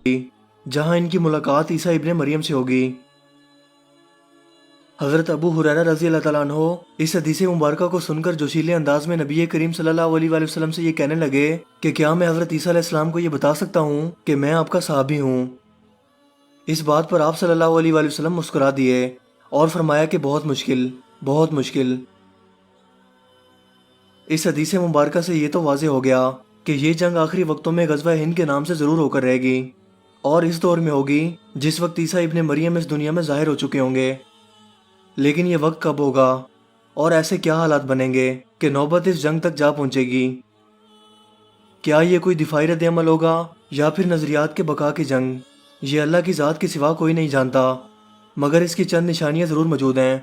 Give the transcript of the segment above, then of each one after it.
جہاں ان کی ملاقات عیسیٰ ابن مریم سے ہوگی۔ حضرت ابو ہریرہ رضی اللہ تعالیٰ عنہ اس حدیث مبارکہ کو سن کر جوشیلے انداز میں نبی کریم صلی اللہ علیہ وآلہ وسلم سے یہ کہنے لگے کہ کیا میں حضرت عیسیٰ علیہ السلام کو یہ بتا سکتا ہوں کہ میں آپ کا صحابی ہوں؟ اس بات پر آپ صلی اللہ علیہ وآلہ وسلم مسکرا دیے اور فرمایا کہ بہت مشکل، بہت مشکل۔ اس حدیث مبارکہ سے یہ تو واضح ہو گیا کہ یہ جنگ آخری وقتوں میں غزوہ ہند کے نام سے ضرور ہو کر رہے گی، اور اس دور میں ہوگی جس وقت عیسیٰ ابن مریم اس دنیا میں ظاہر ہو چکے ہوں گے۔ لیکن یہ وقت کب ہوگا اور ایسے کیا حالات بنیں گے کہ نوبت اس جنگ تک جا پہنچے گی؟ کیا یہ کوئی دفاعی رد عمل ہوگا یا پھر نظریات کے بقا کی جنگ؟ یہ اللہ کی ذات کے سوا کوئی نہیں جانتا، مگر اس کی چند نشانیاں ضرور موجود ہیں۔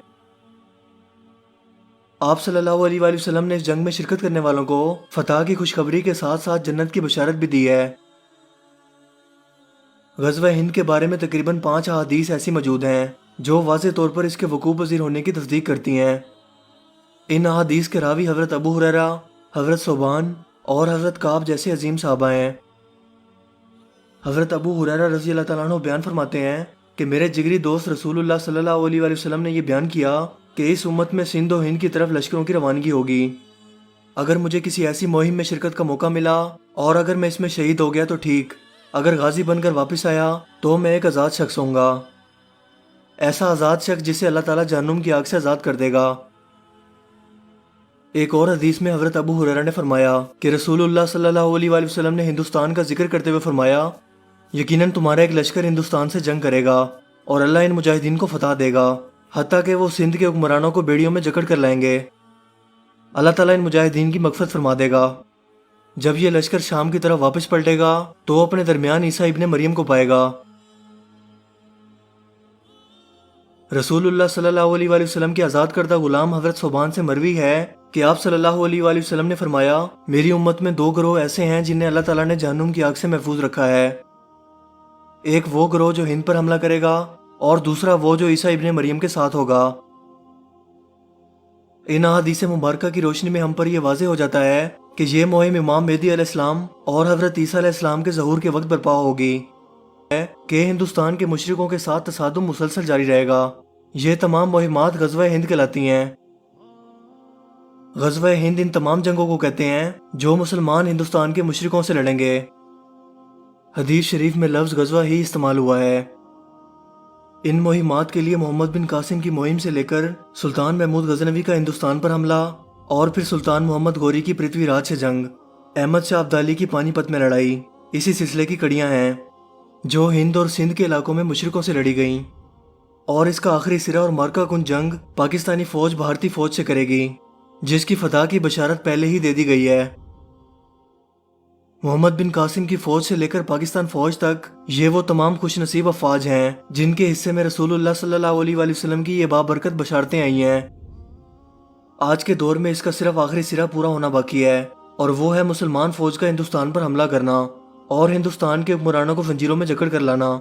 آپ صلی اللہ علیہ وآلہ وسلم نے اس جنگ میں شرکت کرنے والوں کو فتح کی خوشخبری کے ساتھ ساتھ جنت کی بشارت بھی دی ہے۔ غزوہ ہند کے بارے میں تقریباً 5 احادیث ایسی موجود ہیں جو واضح طور پر اس کے وقوع پذیر ہونے کی تصدیق کرتی ہیں۔ ان احادیث کے راوی حضرت ابو ہریرہ، حضرت ثوبان اور حضرت کعب جیسے عظیم صحابہ ہیں۔ حضرت ابو ہریرہ رضی اللہ تعالیٰ عنہ بیان فرماتے ہیں کہ میرے جگری دوست رسول اللہ صلی اللہ علیہ وآلہ وسلم نے یہ بیان کیا کہ اس امت میں سندھ و ہند کی طرف لشکروں کی روانگی ہوگی۔ اگر مجھے کسی ایسی مہم میں شرکت کا موقع ملا اور اگر میں اس میں شہید ہو گیا تو ٹھیک، اگر غازی بن کر واپس آیا تو میں ایک آزاد شخص ہوں گا، ایسا آزاد شخص جسے اللہ تعالیٰ جہنم کی آگ سے آزاد کر دے گا۔ ایک اور حدیث میں حضرت ابو ہریرہ نے فرمایا کہ رسول اللہ صلی اللہ علیہ وآلہ وسلم نے ہندوستان کا ذکر کرتے ہوئے فرمایا، یقیناً تمہارا ایک لشکر ہندوستان سے جنگ کرے گا اور اللہ ان مجاہدین کو فتح دے گا، حتیٰ کہ وہ سندھ کے حکمرانوں کو بیڑیوں میں جکڑ کر لائیں گے۔ اللہ تعالیٰ ان مجاہدین کی مغفرت فرما دے گا۔ جب یہ لشکر شام کی طرف واپس پلٹے گا تو اپنے درمیان عیسیٰ ابن مریم کو پائے گا۔ رسول اللہ صلی اللہ علیہ وآلہ وسلم کے آزاد کردہ غلام حضرت ثوبان سے مروی ہے کہ آپ صلی اللہ علیہ وآلہ وسلم نے فرمایا، میری امت میں 2 گروہ ایسے ہیں جنہیں اللہ تعالیٰ نے جہنم کی آگ سے محفوظ رکھا ہے۔ ایک وہ گروہ جو ہند پر حملہ کرے گا اور دوسرا وہ جو عیسیٰ ابن مریم کے ساتھ ہوگا۔ ان احادیث مبارکہ کی روشنی میں ہم پر یہ واضح ہو جاتا ہے کہ یہ مہم امام مہدی علیہ السلام اور حضرت عیسیٰ علیہ السلام کے ظہور کے وقت برپا ہوگی کہ ہندوستان کے مشرکوں کے ساتھ تصادم مسلسل جاری رہے گا۔ یہ تمام مہمات غزوہ ہند کہلاتی ہیں۔ غزوہ ہند ان تمام جنگوں کو کہتے ہیں جو مسلمان ہندوستان کے مشرکوں سے لڑیں گے۔ حدیث شریف میں لفظ غزوہ ہی استعمال ہوا ہے۔ ان مہمات کے لیے محمد بن قاسم کی مہم سے لے کر سلطان محمود غزنوی کا ہندوستان پر حملہ اور پھر سلطان محمد غوری کی پرتھوی راج سے جنگ، احمد شاہ ابدالی کی پانی پت میں لڑائی، اسی سلسلے کی کڑیاں ہیں جو ہند اور سندھ کے علاقوں میں مشرکوں سے لڑی گئیں، اور اس کا آخری سرا اور مارکہ کن جنگ پاکستانی فوج بھارتی فوج سے کرے گی، جس کی فتح کی بشارت پہلے ہی دے دی گئی ہے۔ محمد بن قاسم کی فوج سے لے کر پاکستان فوج تک یہ وہ تمام خوش نصیب افواج ہیں جن کے حصے میں رسول اللہ صلی اللہ علیہ وآلہ وسلم کی یہ بابرکت بشارتیں آئی ہیں۔ آج کے دور میں اس کا صرف آخری سرا پورا ہونا باقی ہے، اور وہ ہے مسلمان فوج کا ہندوستان پر حملہ کرنا اور ہندوستان کے حکمرانوں کو زنجیروں میں جکڑ کر لانا۔